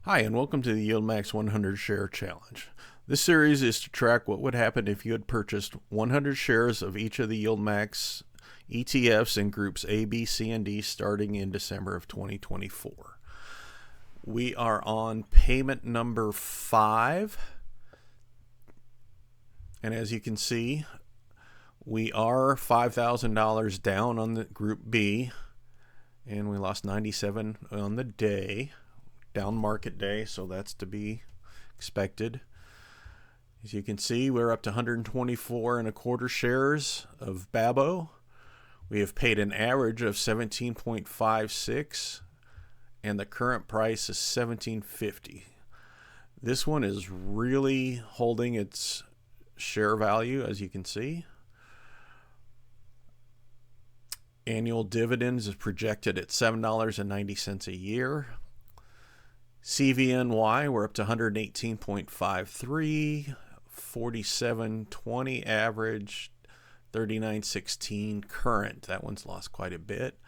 Hi, and welcome to the YieldMax 100 Share Challenge. This series is to track what would happen if you had purchased 100 shares of each of the YieldMax ETFs in groups A, B, C, and D starting in December of 2024. We are on payment number 5. And as you can see, we are $5,000 down on the group B, and we lost 97 on the day. Down market day, so that's to be expected. As you can see, we're up to 124.25 shares of BABO. We have paid an average of 17.56, and the current price is 17.50. This one is really holding its share value, as you can see. Annual dividends is projected at $7.90 a year. CVNY, we're up to 118.53, 47.20 average, 39.16 current. That one's lost quite a bit.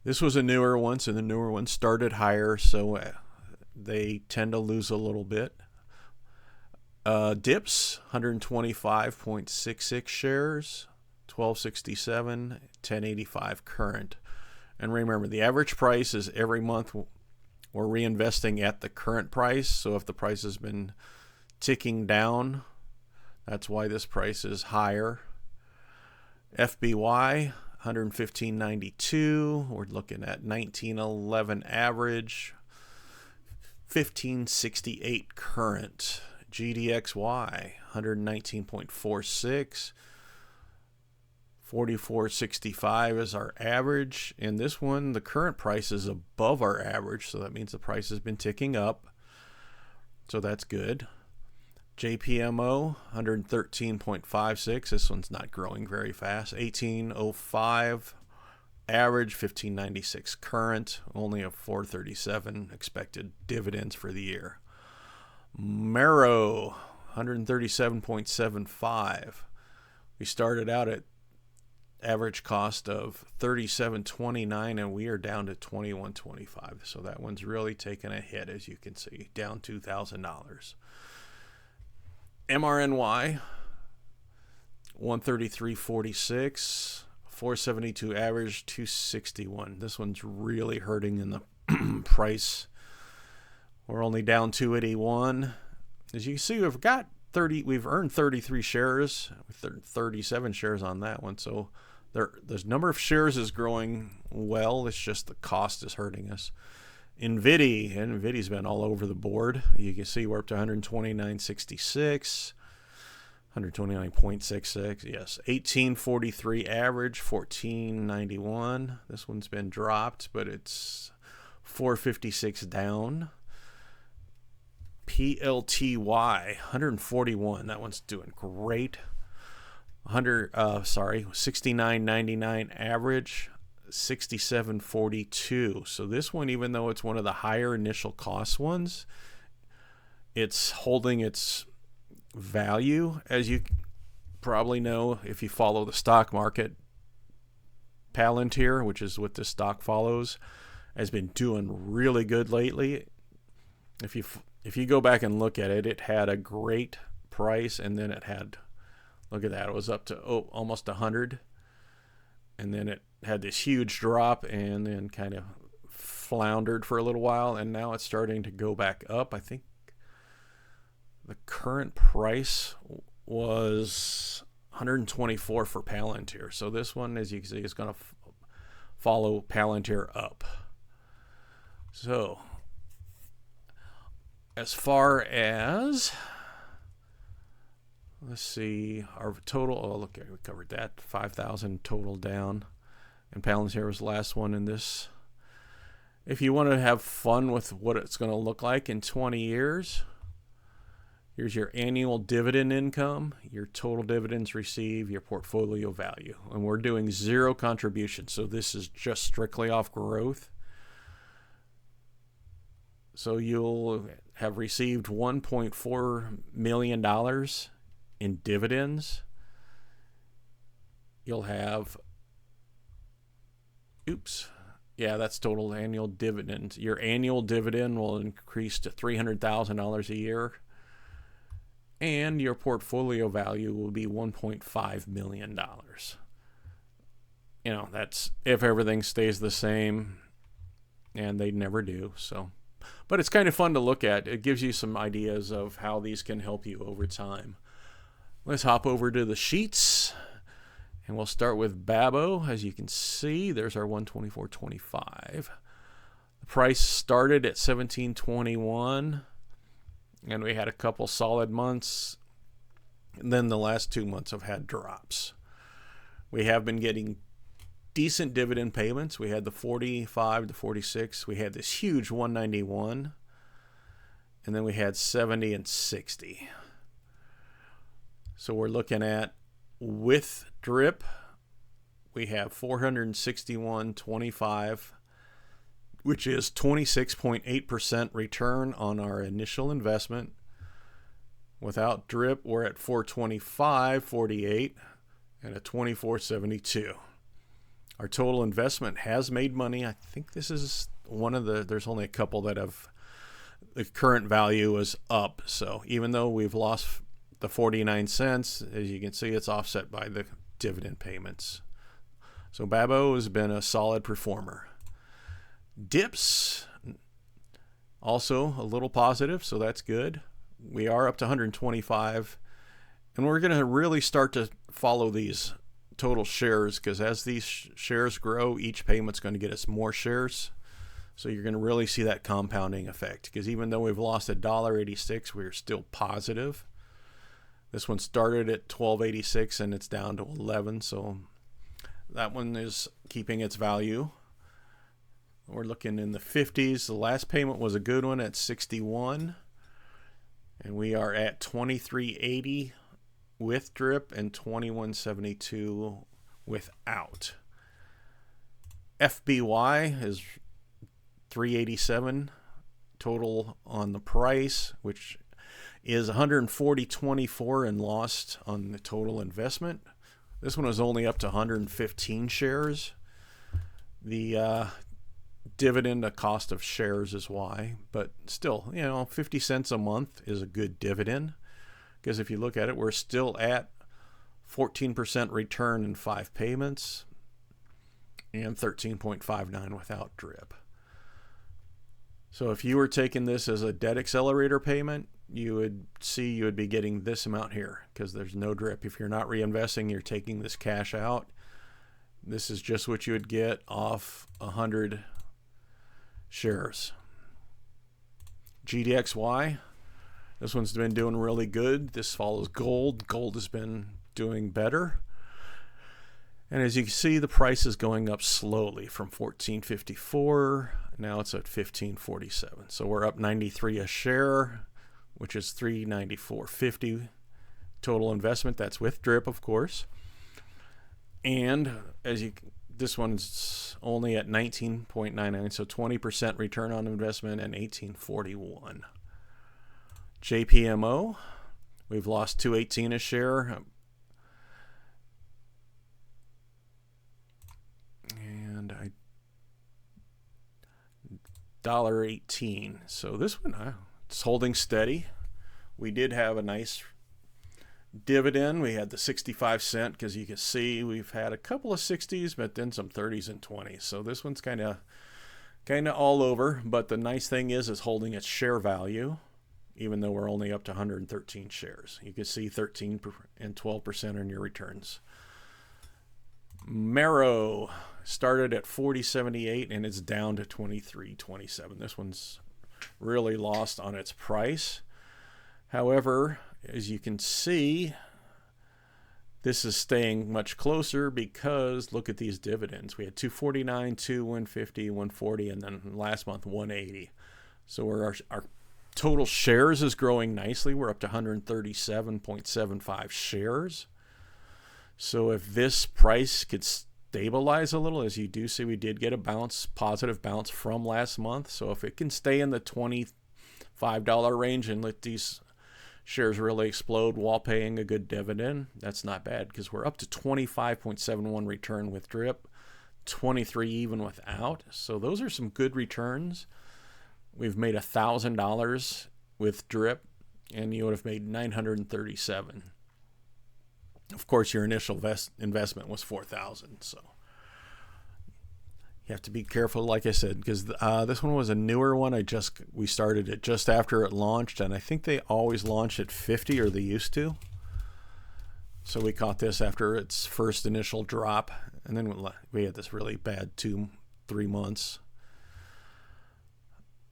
This was a newer one, so the newer one started higher, so they tend to lose a little bit. Dips, 125.66 shares, 12.67, 10.85 current. And remember, the average price is every month we're reinvesting at the current price, so if the price has been ticking down, that's why this price is higher. FBY, 115.92, we're looking at 19.11 average, 15.68 current. GDXY, 119.46, 44.65 is our average, and this one, the current price is above our average, so that means the price has been ticking up, so that's good. JPMO, 113.56, this one's not growing very fast. 18.05 average, 15.96 current, only a 4.37 expected dividends for the year. Mero, 137.75. We started out at average cost of $37.29, and we are down to $21.25. So that one's really taken a hit, as you can see, down $2,000. MRNY, 133.46, 472 average, 261. This one's really hurting in the price. We're only down 281. As you can see, we've earned 33 shares, 37 shares on that one. So the number of shares is growing well. It's just the cost is hurting us. NVIDIA's been all over the board. You can see we're up to 129.66, 129.66. Yes, 18.43 average, 14.91. This one's been dropped, but it's 4.56 down. PLTY, 141. That one's doing great. 69.99 average, 67.42. So this one, even though it's one of the higher initial cost ones, it's holding its value. As you probably know, if you follow the stock market, Palantir, which is what this stock follows, has been doing really good lately. If you go back and look at it, it had a great price, and then it had, look at that, it was up to almost 100, and then it had this huge drop and then kind of floundered for a little while, and now it's starting to go back up. I think the current price was 124 for Palantir. So this one, as you can see, is going to follow Palantir up. So as far as, let's see, our total, oh, look, we covered that, 5,000 total down, and Palantir was the last one in this. If you want to have fun with what it's going to look like in 20 years, here's your annual dividend income, your total dividends received, your portfolio value, and we're doing zero contribution, so this is just strictly off growth. So you'll have received $1.4 million in dividends. You'll have, Yeah, that's total annual dividend. Your annual dividend will increase to $300,000 a year, and your portfolio value will be $1.5 million. You know, that's if everything stays the same, and they never do. So, but it's kind of fun to look at. It gives you some ideas of how these can help you over time. Let's hop over to the sheets, and we'll start with BABO. As you can see, there's our 124.25. The price started at 17.21, and we had a couple solid months, and then the last 2 months have had drops. We have been getting decent dividend payments. We had the 45 to 46. We had this huge 191, and then we had 70 and 60. So we're looking at, with drip, we have 461.25, which is 26.8% return on our initial investment. Without drip, we're at 425.48 and a 24.72. Our total investment has made money. I think this is one of there's only a couple that have, the current value is up. So even though we've lost the 49 cents, as you can see, it's offset by the dividend payments. So BABO has been a solid performer. Dips, also a little positive, so that's good. We are up to 125, and we're going to really start to follow these total shares, because as these shares grow, each payment's going to get us more shares. So you're going to really see that compounding effect, because even though we've lost $1.86, we're still positive. This one started at $12.86 and it's down to 11, so that one is keeping its value. We're looking in the 50s. The last payment was a good one at 61, and we are at 23.80 with drip and 21.72 without. FBY is 387 total on the price, which is 140.24 and lost on the total investment. This one was only up to 115 shares. The dividend, a cost of shares is why, but still, 50 cents a month is a good dividend, because if you look at it, we're still at 14% return in 5 payments and 13.59 without drip. So if you were taking this as a debt accelerator payment, you would see you would be getting this amount here, because there's no drip. If you're not reinvesting, you're taking this cash out. This is just what you would get off 100 shares. GDXY, this one's been doing really good. This follows gold. Gold has been doing better. And as you can see, the price is going up slowly from 14.54. Now it's at 15.47. So we're up 93 a share, which is 394.50 total investment. That's with drip, of course. And this one's only at 19.99, so 20% return on investment and 18.41. JPMO, we've lost 2.18 a share. And $1.18. So this one, it's holding steady. We did have a nice dividend. We had the 65 cent, because you can see we've had a couple of 60s, but then some 30s and 20s. So this one's kind of all over. But the nice thing is holding its share value, even though we're only up to 113 shares. You can see 13 and 12% on your returns. Marrow started at 40.78 and it's down to 23.27. This one's really lost on its price. However, as you can see, this is staying much closer, because look at these dividends. We had 249, 150, 140, and then last month 180. So our total shares is growing nicely. We're up to 137.75 shares. So if this price could stabilize a little, as you do see, we did get a positive bounce from last month. So if it can stay in the $25 range and let these shares really explode while paying a good dividend, that's not bad, because we're up to 25.71 return with drip, 23 even without. So those are some good returns. We've made $1,000 with drip, and you would have made $937. Of course, your initial investment was $4,000. So you have to be careful, like I said, because this one was a newer one. We started it just after it launched, and I think they always launch at 50, or they used to. So we caught this after its first initial drop, and then we had this really bad 2-3 months.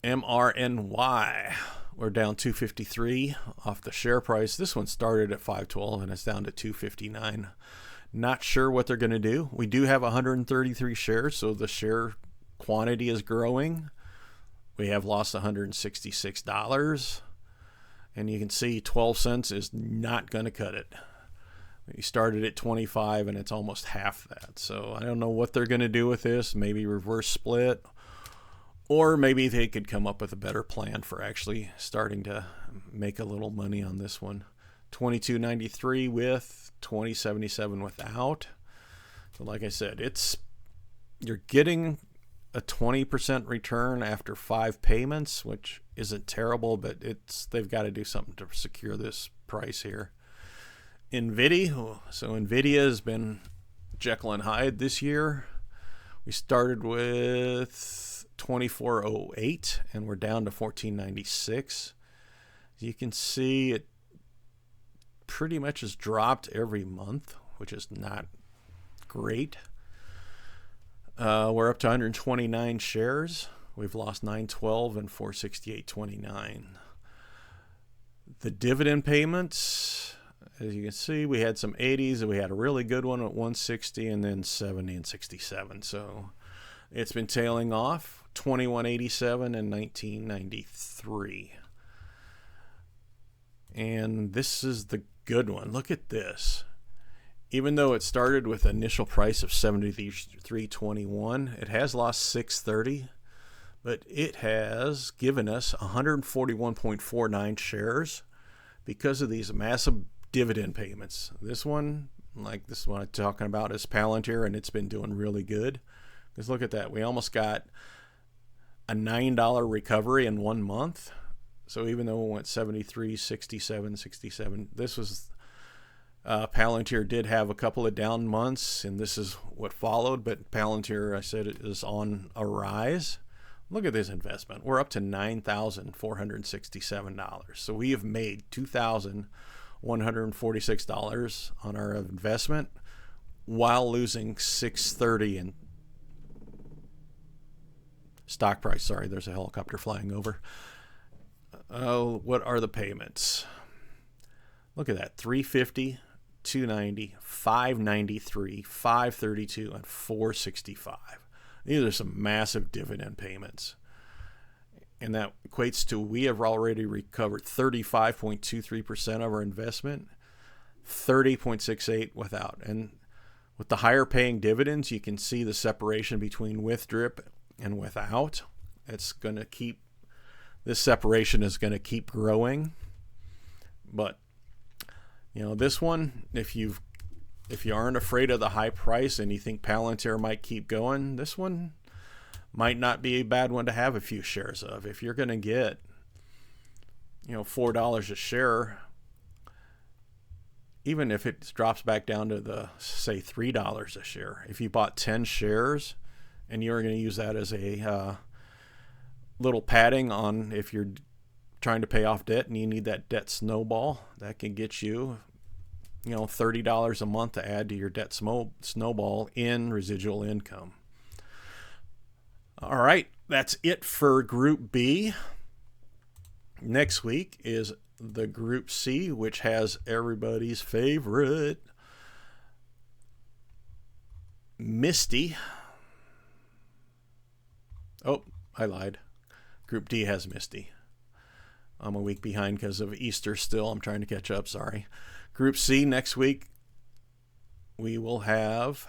MRNY, we're down 253 off the share price. This one started at 512 and it's down to 259. Not sure what they're going to do. We do have 133 shares, so the share quantity is growing. We have lost $166, and you can see 12 cents is not going to cut it. We started at 25 and it's almost half that. So I don't know what they're going to do with this. Maybe reverse split, or maybe they could come up with a better plan for actually starting to make a little money on this one. 22.93 with, 20.77 without. So like I said, you're getting a 20% return after 5 payments, which isn't terrible, but they've got to do something to secure this price here. NVIDIA. So NVIDIA has been Jekyll and Hyde this year. We started with 24.08 and we're down to 14.96. You can see it pretty much has dropped every month, which is not great. We're up to 129 shares. We've lost 912 and 468.29. The dividend payments, as you can see, we had some 80s, and we had a really good one at 160 and then 70 and 67. So it's been tailing off. 21.87 and 19.93. And this is the good one. Look at this. Even though it started with an initial price of 73.21, it has lost 6.30, but it has given us 141.49 shares because of these massive dividend payments. This one, like this one I'm talking about, is Palantir, and it's been doing really good. Because look at that. We almost got a $9 recovery in 1 month. So even though it went 73, 67, 67, this was Palantir did have a couple of down months, and this is what followed. But Palantir, I said, it is on a rise. Look at this investment. We're up to $9,467. So we have made $2,146 on our investment while losing $630 in stock price. Sorry, there's a helicopter flying over. What are the payments? Look at that. 350, 290, 593, 532, and 465. These are some massive dividend payments. And that equates to, we have already recovered 35.23% of our investment, 30.68 without. And with the higher paying dividends, you can see the separation between with drip and without. It's going to keep, this separation is going to keep growing. But you know, this one, if you aren't afraid of the high price and you think Palantir might keep going, this one might not be a bad one to have a few shares of. If you're going to get, $4 a share, even if it drops back down to the, say, $3 a share, if you bought 10 shares and you're going to use that as a little padding on if you're trying to pay off debt and you need that debt snowball, that can get you, $30 a month to add to your debt snowball in residual income. All right, that's it for Group B. Next week is the Group C, which has everybody's favorite MSTY. Oh, I lied. Group D has MSTY. I'm a week behind because of Easter still. I'm trying to catch up, sorry. Group C next week, we will have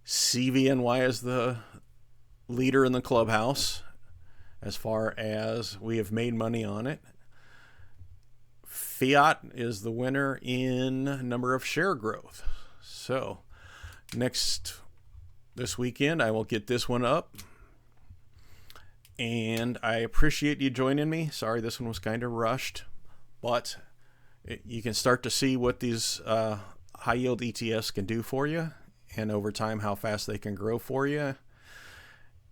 CVNY as the leader in the clubhouse as far as we have made money on it. Fiat is the winner in number of share growth. So next this weekend. I will get this one up. And I appreciate you joining me. Sorry this one was kind of rushed, but you can start to see what these high yield ETFs can do for you, and over time how fast they can grow for you.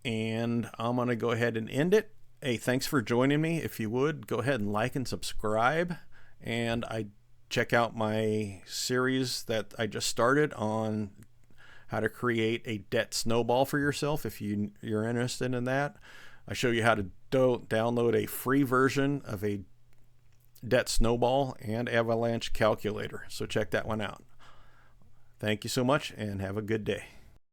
And I'm going to go ahead and end it. Hey, thanks for joining me. If you would, go ahead and like and subscribe. And I check out my series that I just started on how to create a debt snowball for yourself if you're interested in that. I show you how to download a free version of a debt snowball and avalanche calculator. So check that one out. Thank you so much and have a good day.